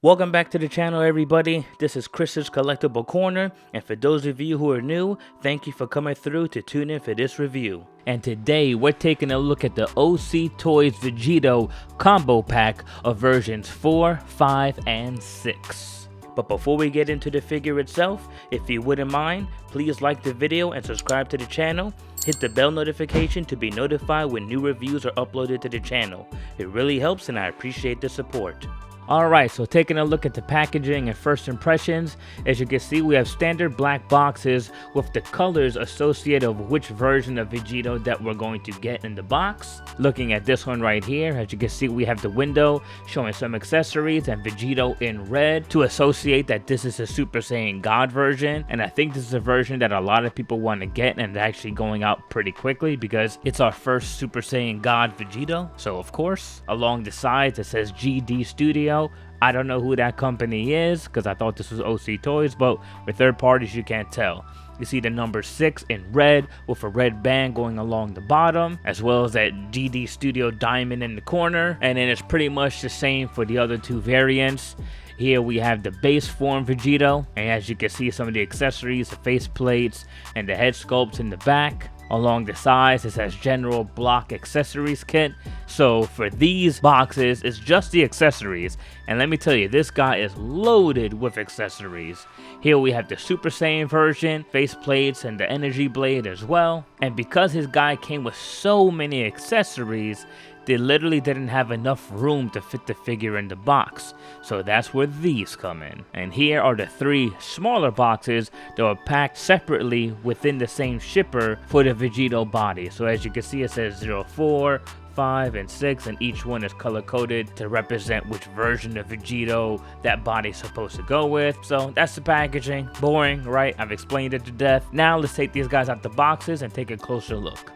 Welcome back to the channel, everybody. This is Chris's Collectible Corner, and for those of you who are new, thank you for coming through to tune in for this review. And today we're taking a look at the OC Toys Vegito combo pack of versions 4, 5, and 6. But before we get into the figure itself, if you wouldn't mind, please like the video and subscribe to the channel. Hit the bell notification to be notified when new reviews are uploaded to the channel. It really helps and I appreciate the support. Alright, so taking a look at the packaging and first impressions, as you can see we have standard black boxes with the colors associated with which version of Vegito that we're going to get in the box. Looking at this one right here, as you can see we have the window showing some accessories and Vegito in red to associate that this is a Super Saiyan God version, and I think this is a version that a lot of people want to get and actually going out pretty quickly because it's our first Super Saiyan God Vegito. So of course, along the sides it says GD Studio. I don't know who that company is because I thought this was OC Toys, but with third parties you can't tell. You see the number 6 in red with a red band going along the bottom, as well as that GD Studio diamond in the corner, and then it's pretty much the same for the other two variants. Here we have the base form Vegito, and as you can see some of the accessories, the face plates, and the head sculpts in the back. Along the sides it says general block accessories kit. So for these boxes it's just the accessories, and let me tell you, this guy is loaded with accessories. Here we have the Super Saiyan version, face plates, and the energy blade as well. And because his guy came with so many accessories, they literally didn't have enough room to fit the figure in the box, so that's where these come in. And here are the 3 smaller boxes that were packed separately within the same shipper for the Vegito body. So as you can see it says 04, 5, and 6, and each one is color coded to represent which version of Vegito that body's supposed to go with. So that's the packaging. Boring, right? I've explained it to death. Now let's take these guys out the boxes and take a closer look.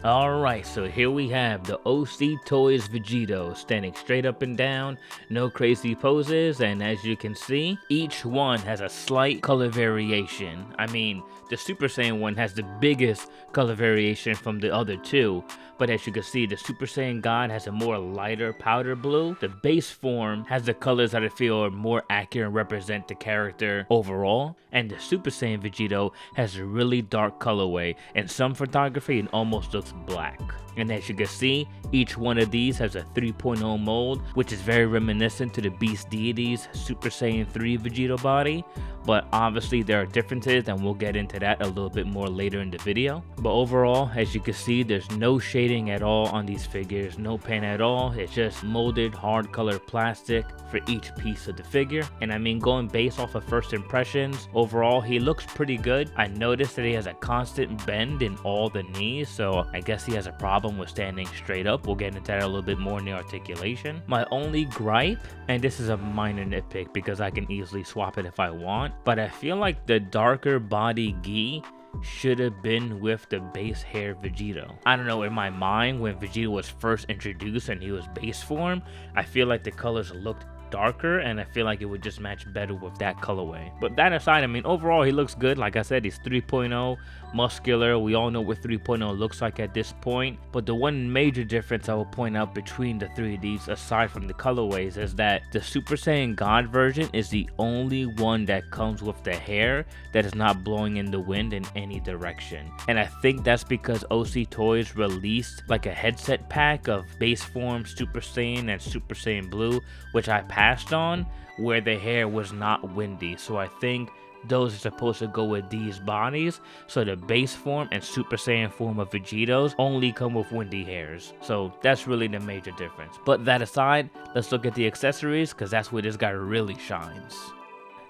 Alright, so here we have the OC Toys Vegito standing straight up and down, no crazy poses, and as you can see, each one has a slight color variation. I mean, the Super Saiyan one has the biggest color variation from the other two, but as you can see, the Super Saiyan God has a more lighter powder blue. The base form has the colors that I feel are more accurate and represent the character overall, and the Super Saiyan Vegito has a really dark colorway. In some photography, it almost looks black. And as you can see, each one of these has a 3.0 mold, which is very reminiscent to the Beast Deity's Super Saiyan 3 Vegito body. But obviously there are differences, and we'll get into that a little bit more later in the video. But overall, as you can see, there's no shading at all on these figures, no paint at all. It's just molded hard color plastic for each piece of the figure. And I mean, going based off of first impressions, overall he looks pretty good. I noticed that he has a constant bend in all the knees, so I guess he has a problem with standing straight up. We'll get into that a little bit more in the articulation. My only gripe, and this is a minor nitpick because I can easily swap it if I want, but I feel like the darker body gi should have been with the base hair Vegito. I don't know, in my mind when Vegito was first introduced and he was base form, I feel like the colors looked darker, and I feel like it would just match better with that colorway. But that aside, I mean, overall he looks good. Like I said, he's 3.0 muscular. We all know what 3.0 looks like at this point, but the one major difference I will point out between the 3 of these, aside from the colorways, is that the Super Saiyan God version is the only one that comes with the hair that is not blowing in the wind in any direction. And I think that's because OC Toys released like a headset pack of base form Super Saiyan and Super Saiyan Blue, which I passed on, where the hair was not windy. So I think those are supposed to go with these bodies, so the base form and Super Saiyan form of Vegitos only come with windy hairs. So that's really the major difference. But that aside, let's look at the accessories, because that's where this guy really shines.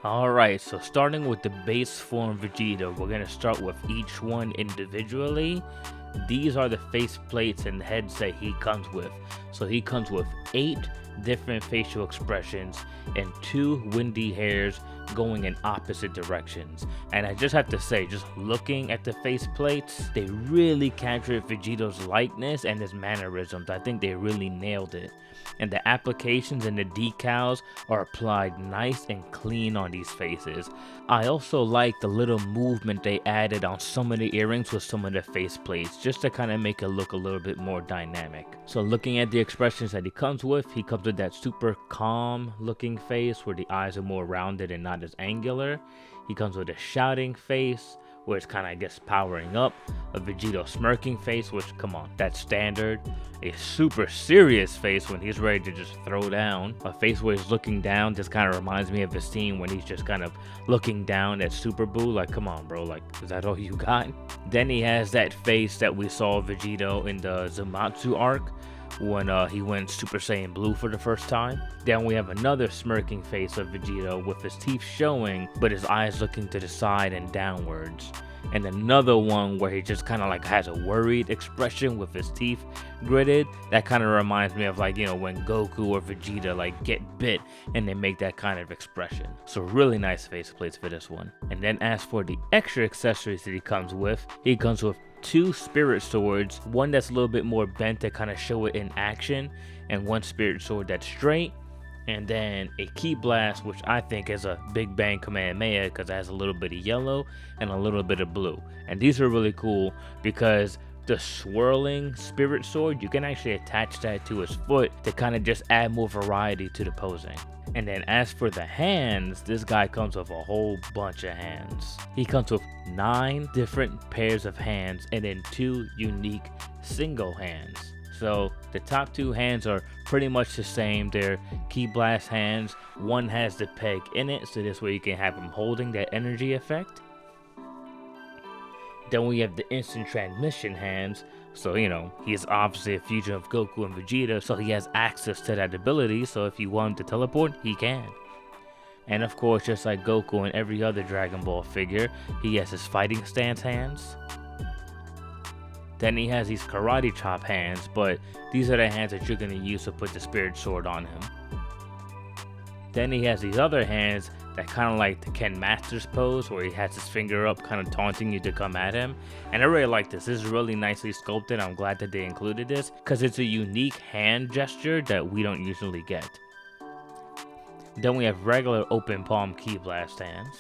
Alright, so starting with the base form Vegito, we're going to start with each one individually. These are the face plates and heads that he comes with. So he comes with 8 different facial expressions and 2 windy hairs going in opposite directions. And I just have to say, just looking at the face plates, they really captured Vegito's likeness and his mannerisms. I think they really nailed it. And the applications and the decals are applied nice and clean on these faces. I also like the little movement they added on some of the earrings with some of the face plates, just to kind of make it look a little bit more dynamic. So looking at the expressions that he comes with with that super calm looking face where the eyes are more rounded and not as angular. He comes with a shouting face where it's kind of, I guess, powering up. A Vegito smirking face, which, come on, that's standard. A super serious face when he's ready to just throw down. A face where he's looking down just kind of reminds me of his team when he's just kind of looking down at Super Boo. Like, come on, bro, like, is that all you got? Then he has that face that we saw Vegito in the Zumatsu arc, when he went Super Saiyan Blue for the first time. Then we have another smirking face of Vegito with his teeth showing, but his eyes looking to the side and downwards. And another one where he just kind of like has a worried expression with his teeth gritted. That kind of reminds me of, like, you know, when Goku or Vegeta like get bit and they make that kind of expression. So really nice face plates for this one. And then as for the extra accessories that he comes with 2 spirit swords, one that's a little bit more bent to kind of show it in action, and one spirit sword that's straight, and then a ki blast, which I think is a Big Bang Kamehameha because it has a little bit of yellow and a little bit of blue. And these are really cool because the swirling spirit sword, you can actually attach that to his foot to kind of just add more variety to the posing. And then as for the hands, this guy comes with a whole bunch of hands. He comes with 9 different pairs of hands and then 2 unique single hands. So the top 2 hands are pretty much the same. They're ki blast hands. One has the peg in it, so this way you can have him holding that energy effect. Then we have the instant transmission hands. So, you know, he is obviously a fusion of Goku and Vegeta, so he has access to that ability. So if you want him to teleport, he can. And of course, just like Goku and every other Dragon Ball figure, he has his fighting stance hands. Then he has these karate chop hands, but these are the hands that you're going to use to put the spirit sword on him. Then he has these other hands that kind of like the Ken Masters pose, where he has his finger up kind of taunting you to come at him. And I really like this. This is really nicely sculpted. I'm glad that they included this because it's a unique hand gesture that we don't usually get. Then we have regular open palm ki blast hands.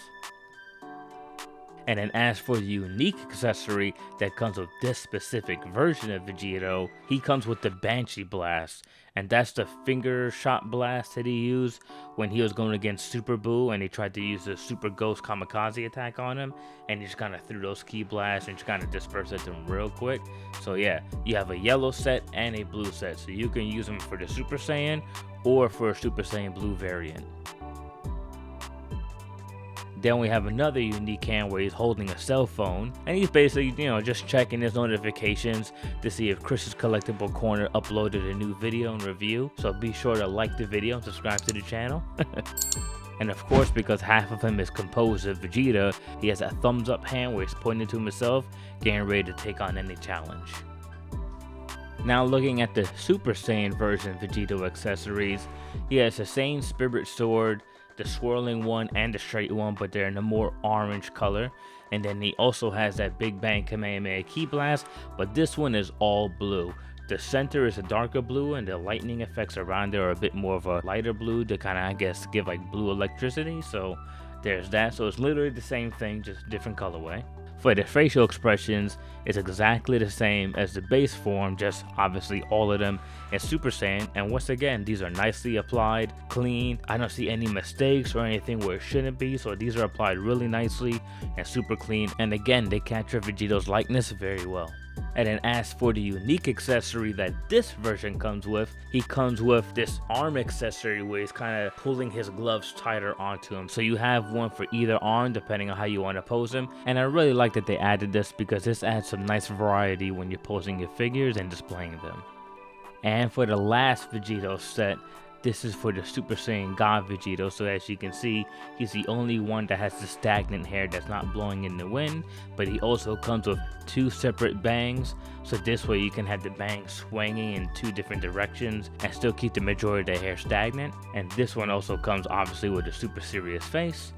And then as for the unique accessory that comes with this specific version of Vegito, he comes with the Banshee Blast. And that's the finger shot blast that he used when he was going against Super Boo and he tried to use the Super Ghost Kamikaze attack on him. And he just kind of threw those ki blasts and just kind of dispersed them real quick. So yeah, you have a yellow set and a blue set. So you can use them for the Super Saiyan or for a Super Saiyan Blue variant. Then we have another unique hand where he's holding a cell phone, and he's basically, you know, just checking his notifications to see if Chris's Collectible Corner uploaded a new video and review. So be sure to like the video and subscribe to the channel. And of course, because half of him is composed of Vegeta, he has a thumbs up hand where he's pointing to himself, getting ready to take on any challenge. Now looking at the Super Saiyan version Vegito accessories, he has the same spirit sword, the swirling one and the straight one, but they're in a more orange color. And then he also has that Big Bang Kamehameha ki blast, but this one is all blue. The center is a darker blue and the lightning effects around there are a bit more of a lighter blue to kind of, I guess, give like blue electricity. So there's that. So it's literally the same thing, just different colorway. For the facial expressions, it's exactly the same as the base form, just obviously all of them in Super Saiyan. And once again, these are nicely applied, clean. I don't see any mistakes or anything where it shouldn't be. So these are applied really nicely and super clean. And again, they capture Vegito's likeness very well. And then as for the unique accessory that this version comes with, he comes with this arm accessory where he's kind of pulling his gloves tighter onto him. So you have one for either arm depending on how you want to pose him. And I really like that they added this because this adds some nice variety when you're posing your figures and displaying them. And for the last Vegito set, this is for the Super Saiyan God Vegito, so as you can see, he's the only one that has the stagnant hair that's not blowing in the wind, but he also comes with 2 separate bangs, so this way you can have the bangs swinging in 2 different directions and still keep the majority of the hair stagnant. And this one also comes obviously with a super serious face.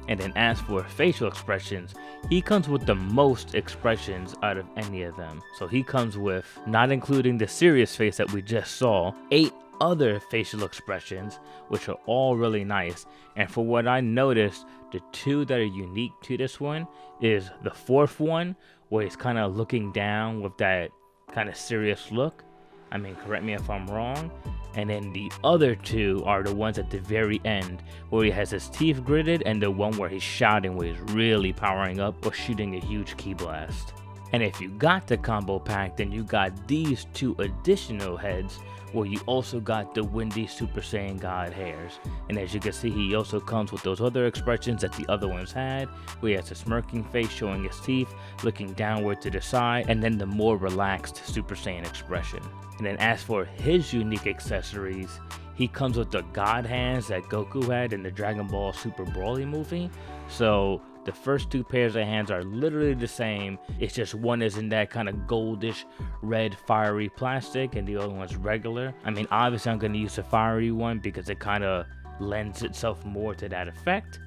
And then as for facial expressions, he comes with the most expressions out of any of them. So he comes with, not including the serious face that we just saw, 8 other facial expressions, which are all really nice. And for what I noticed, the 2 that are unique to this one is the 4th one, where he's kind of looking down with that kind of serious look. I mean, correct me if I'm wrong. And then the other two are the ones at the very end, where he has his teeth gritted, and the one where he's shouting, where he's really powering up or shooting a huge ki blast. And if you got the combo pack, then you got these two additional heads, where you also got the Windy Super Saiyan God hairs. And as you can see, he also comes with those other expressions that the other ones had, where he has a smirking face showing his teeth, looking downward to the side, and then the more relaxed Super Saiyan expression. And then as for his unique accessories, he comes with the God hands that Goku had in the Dragon Ball Super Broly movie. So the first two pairs of hands are literally the same. It's just one is in that kind of goldish red fiery plastic and the other one's regular. I mean, obviously I'm going to use the fiery one because it kind of lends itself more to that effect.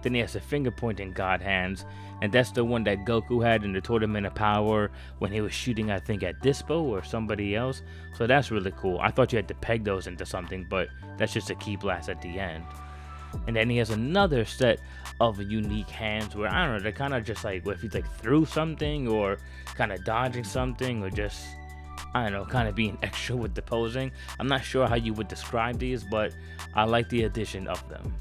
Then he has the finger pointing God hands, and that's the one that Goku had in the Tournament of Power when he was shooting, I think, at Dispo or somebody else. So that's really cool. I thought you had to peg those into something, but that's just a ki blast at the end. And then he has another set of unique hands where, I don't know, they're kind of just like, if he's like through something or kind of dodging something or just, I don't know, kind of being extra with the posing. I'm not sure how you would describe these, but I like the addition of them.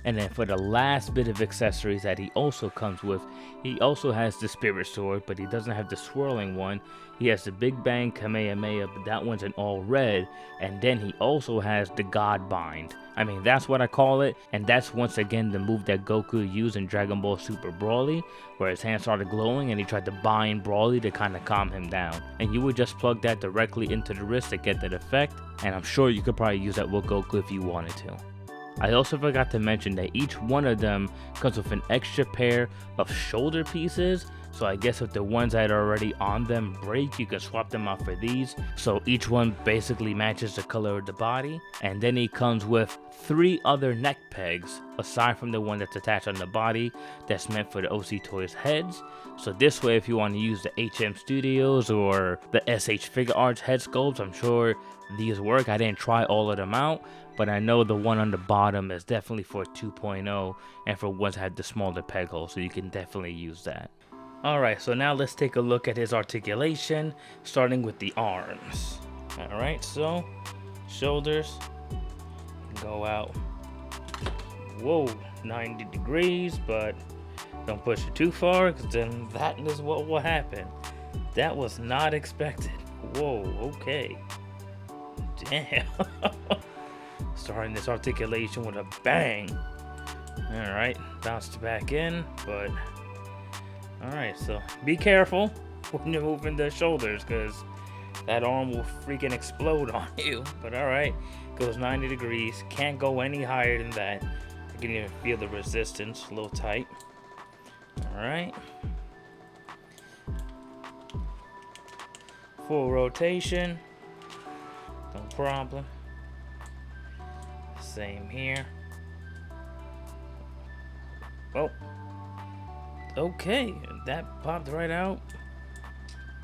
And then for the last bit of accessories that he also comes with, he also has the Spirit Sword, but he doesn't have the swirling one. He has the Big Bang Kamehameha, but that one's in all red. And then he also has the God Bind. I mean, that's what I call it. And that's once again the move that Goku used in Dragon Ball Super Broly, where his hands started glowing and he tried to bind Broly to kind of calm him down. And you would just plug that directly into the wrist to get that effect. And I'm sure you could probably use that with Goku if you wanted to. I also forgot to mention that each one of them comes with an extra pair of shoulder pieces. So I guess if the ones that are already on them break, you can swap them out for these. So each one basically matches the color of the body. And then he comes with 3 other neck pegs, aside from the one that's attached on the body, that's meant for the OC Toys heads. So this way, if you want to use the HM Studios or the SH Figure Arts head sculpts, I'm sure these work. I didn't try all of them out, but I know the one on the bottom is definitely for 2.0 and for ones that have the smaller peg hole, so you can definitely use that. Alright, so now let's take a look at his articulation, starting with the arms. Alright, so shoulders go out, whoa, 90 degrees, but don't push it too far, because then that is what will happen. That was not expected. Whoa, okay. Damn. Starting this articulation with a bang. Alright, bounced back in, but alright, so be careful when you're moving the shoulders, because that arm will freaking explode on you. But alright, goes 90 degrees, can't go any higher than that. You can even feel the resistance, a little tight. Alright, full rotation, no problem. Same here. Oh, okay, that popped right out.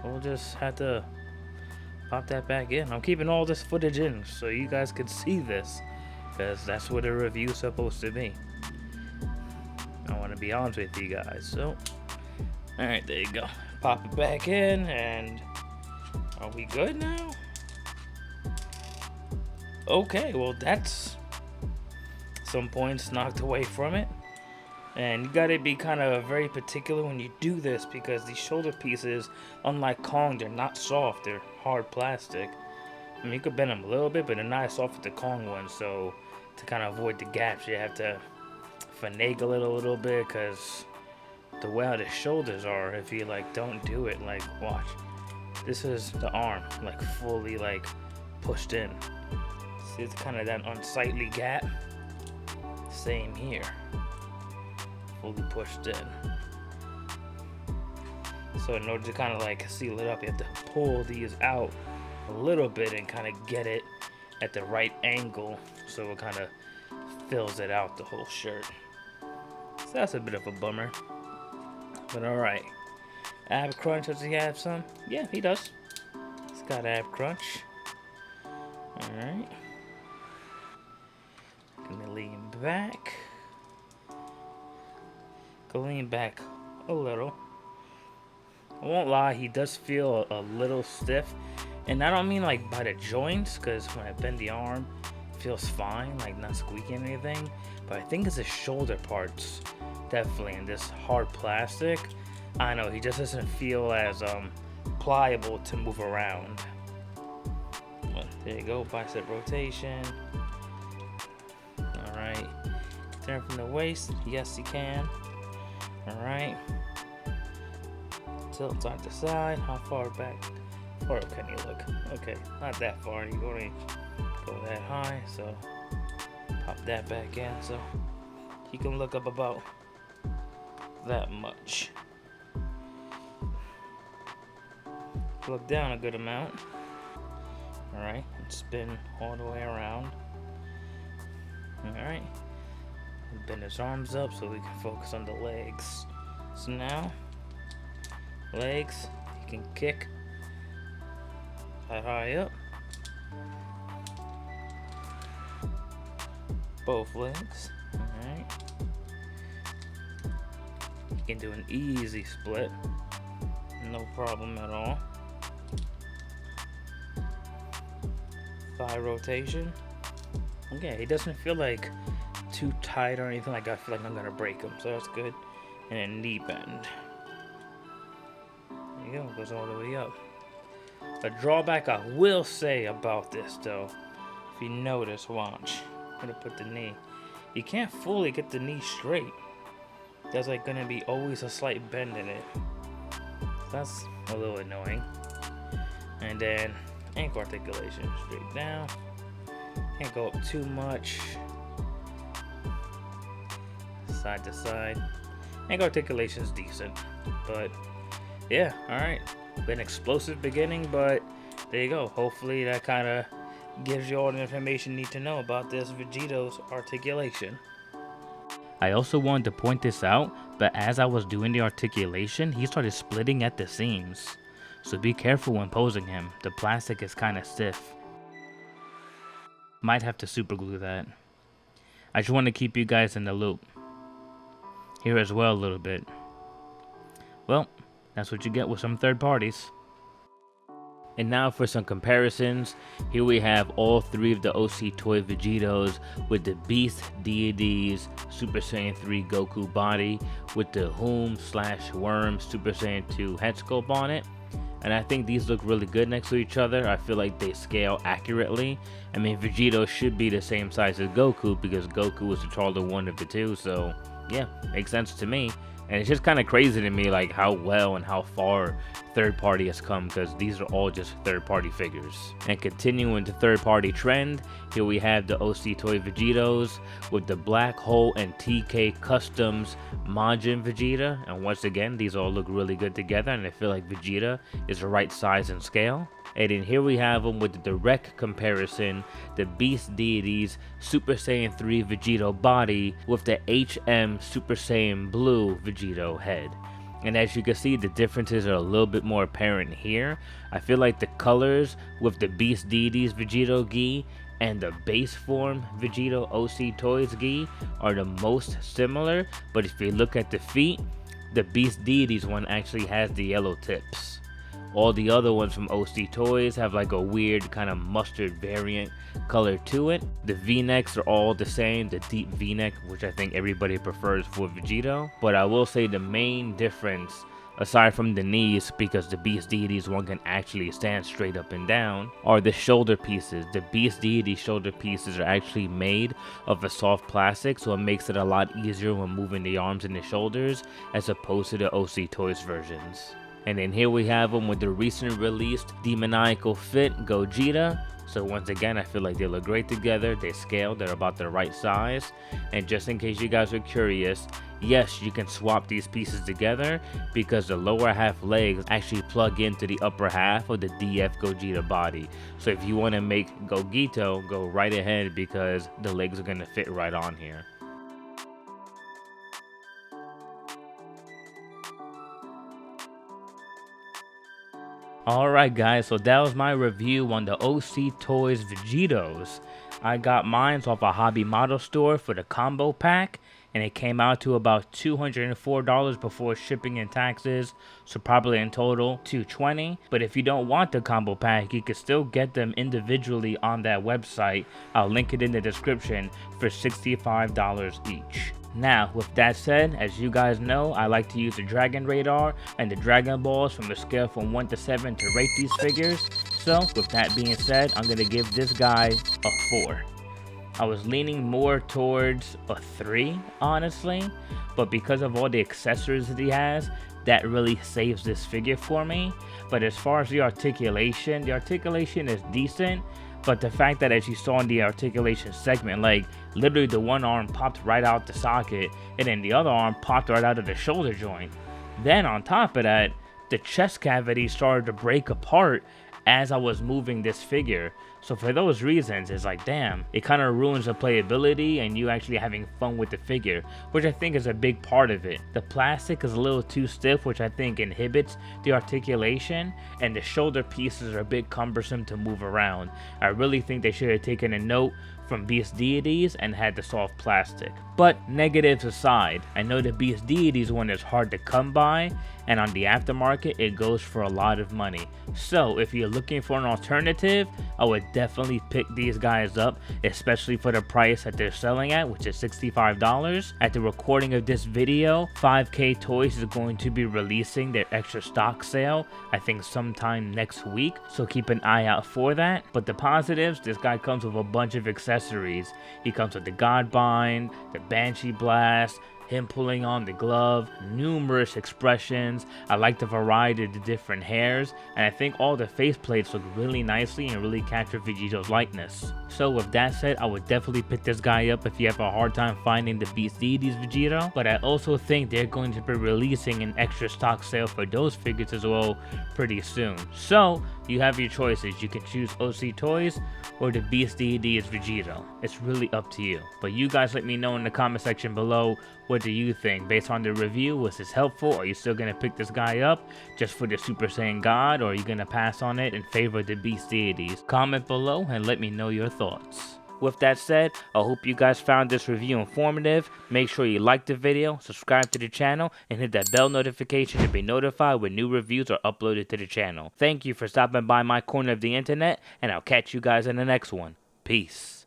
We'll just have to pop that back in. I'm keeping all this footage in so you guys can see this, because that's what a review's supposed to be. I want to be honest with you guys. So, alright, there you go. Pop it back in, and are we good now? Okay, well, that's some points knocked away from it. And you gotta be kind of very particular when you do this, because these shoulder pieces, unlike Kong, they're not soft, they're hard plastic. I mean, you could bend them a little bit, but they're not as soft as the Kong ones, so to kind of avoid the gaps, you have to finagle it a little bit, because the way how the shoulders are, if you like don't do it, like watch, this is the arm like fully like pushed in. See, it's kind of that unsightly gap. Same here, fully pushed in. So in order to kind of like seal it up, you have to pull these out a little bit and kind of get it at the right angle, so it kind of fills it out, the whole shirt. So that's a bit of a bummer, but alright. Ab crunch, does he have some? Yeah, he does. He's got ab crunch. Alright. Gonna lean back. Go lean back a little. I won't lie, he does feel a little stiff And I don't mean like by the joints, because when I bend the arm, it feels fine, like not squeaking or anything. But I think it's the shoulder parts, definitely, in this hard plastic. I don't know, he just doesn't feel as pliable to move around. But there you go, bicep rotation. All right, turn from the waist. Yes, you can. All right. Tilt side to side. How far back? Far up can you look? Okay, not that far. You only go that high, so pop that back in, so you can look up about that much. Look down a good amount. All right, and spin all the way around. All right, and bend his arms up so we can focus on the legs. So now, legs, you can kick that high up. Both legs. Alright. You can do an easy split. No problem at all. Thigh rotation. Okay, he doesn't feel like too tight or anything, like I feel like I'm gonna break him, so that's good. And then knee bend. There you go, goes all the way up. A drawback I will say about this though, if you notice, watch. I'm gonna put the knee. You can't fully get the knee straight. There's like gonna be always a slight bend in it. That's a little annoying. And then ankle articulation, straight down. Can't go up too much. Side to side. Ankle articulation is decent, but yeah, all right. Been explosive beginning, but there you go. Hopefully that kind of gives you all the information you need to know about this Vegito's articulation. I also wanted to point this out, but as I was doing the articulation, he started splitting at the seams. So be careful when posing him. The plastic is kind of stiff. Might have to super glue that. I just want to keep you guys in the loop. Here as well a little bit. Well, that's what you get with some third parties. And now for some comparisons. Here we have all three of the OC Toy Vegitos with the Beast Deities Super Saiyan 3 Goku body with the Whom/Worm Super Saiyan 2 head sculpt on it. And I think these look really good next to each other. I feel like they scale accurately. I mean, Vegito should be the same size as Goku because Goku is the taller one of the two. So yeah, makes sense to me. And it's just kind of crazy to me like how well and how far third party has come, because these are all just third party figures. And continuing the third party trend, here we have the OC Toy Vegitos with the Black Hole and TK Customs Majin Vegeta. And once again, these all look really good together, and I feel like Vegeta is the right size and scale. And then here we have them with the direct comparison, the Beast Deities Super Saiyan 3 Vegito body with the HM Super Saiyan Blue Vegito head. And as you can see, the differences are a little bit more apparent here. I feel like the colors with the Beast Deities Vegito gi and the base form Vegito OC Toys gi are the most similar. But if you look at the feet, the Beast Deities one actually has the yellow tips. All the other ones from OC Toys have like a weird kind of mustard variant color to it. The V-necks are all the same, the deep V-neck, which I think everybody prefers for Vegito. But I will say the main difference, aside from the knees, because the Beast Deities one can actually stand straight up and down, are the shoulder pieces. The Beast Deity shoulder pieces are actually made of a soft plastic, so it makes it a lot easier when moving the arms and the shoulders as opposed to the OC Toys versions. And then here we have them with the recent released Demoniacal Fit Gogeta. So once again, I feel like they look great together. They scale, they're about the right size. And just in case you guys are curious, yes, you can swap these pieces together because the lower half legs actually plug into the upper half of the DF Gogeta body. So if you want to make Gogito, go right ahead because the legs are going to fit right on here. Alright guys, so that was my review on the OC Toys Vegitos. I got mine off a hobby model store for the combo pack, and it came out to about $204 before shipping and taxes, so probably in total $220. But if you don't want the combo pack, you can still get them individually on that website. I'll link it in the description for $65 each. Now, with that said, as you guys know, I like to use the Dragon Radar and the Dragon Balls from the scale from 1 to 7 to rate these figures. So, with that being said, I'm going to give this guy a 4. I was leaning more towards a 3, honestly, but because of all the accessories that he has, that really saves this figure for me. But as far as the articulation is decent, but the fact that, as you saw in the articulation segment, like literally the one arm popped right out the socket and then the other arm popped right out of the shoulder joint. Then on top of that, the chest cavity started to break apart as I was moving this figure. So for those reasons, it's like, damn, it kind of ruins the playability and you actually having fun with the figure, which I think is a big part of it. The plastic is a little too stiff, which I think inhibits the articulation, and the shoulder pieces are a bit cumbersome to move around. I really think they should have taken a note from Beast Deities and had the soft plastic. But negatives aside, I know the Beast Deities one is hard to come by, and on the aftermarket it goes for a lot of money. So if you're looking for an alternative, I would definitely pick these guys up, especially for the price that they're selling at, which is $65. At the recording of this video, 5K Toys is going to be releasing their extra stock sale, I think sometime next week, so keep an eye out for that. But the positives, this guy comes with a bunch of accessories. He comes with the Godbind, the Banshee Blast, him pulling on the glove, numerous expressions. I like the variety of the different hairs, and I think all the faceplates look really nicely and really capture Vegito's likeness. So with that said, I would definitely pick this guy up if you have a hard time finding the Beast Deities Vegito, but I also think they're going to be releasing an extra stock sale for those figures as well pretty soon. So you have your choices. You can choose OC Toys or the Beast Deities Vegito. It's really up to you. But you guys let me know in the comment section below, what do you think? Based on the review, was this helpful? Are you still going to pick this guy up just for the Super Saiyan God, or are you going to pass on it and favor the Beast Deities? Comment below and let me know your thoughts. With that said, I hope you guys found this review informative. Make sure you like the video, subscribe to the channel, and hit that bell notification to be notified when new reviews are uploaded to the channel. Thank you for stopping by my corner of the internet, and I'll catch you guys in the next one. Peace.